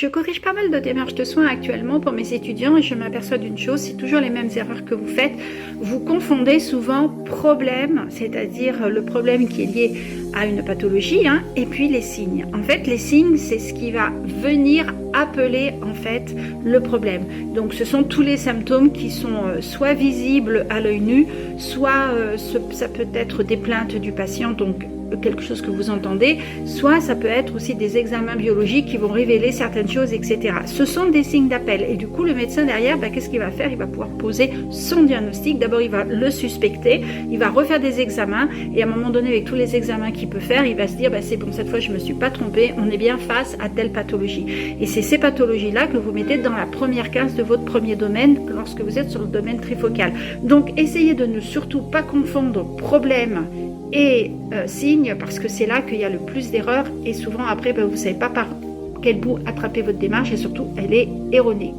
Je corrige pas mal de démarches de soins actuellement pour mes étudiants et je m'aperçois d'une chose, c'est toujours les mêmes erreurs que vous faites. Vous confondez souvent problème, c'est-à-dire le problème qui est lié à une pathologie, et puis les signes. En fait, les signes, c'est ce qui va venir appeler en fait le problème. Donc ce sont tous les symptômes qui sont soit visibles à l'œil nu, soit ça peut être des plaintes du patient, donc quelque chose que vous entendez, soit ça peut être aussi des examens biologiques qui vont révéler certaines choses, etc. Ce sont des signes d'appel et du coup le médecin derrière, qu'est-ce qu'il va faire? Il va pouvoir poser son diagnostic. D'abord il va le suspecter, il va refaire des examens et à un moment donné avec tous les examens qu'il peut faire, il va se dire c'est bon, cette fois je me suis pas trompé, on est bien face à telle pathologie. Et c'est ces pathologies là que vous mettez dans la première case de votre premier domaine lorsque vous êtes sur le domaine trifocal. Donc essayez de ne surtout pas confondre problème et signe, parce que c'est là qu'il y a le plus d'erreurs et souvent après vous ne savez pas par quel bout attraper votre démarche et surtout elle est erronée.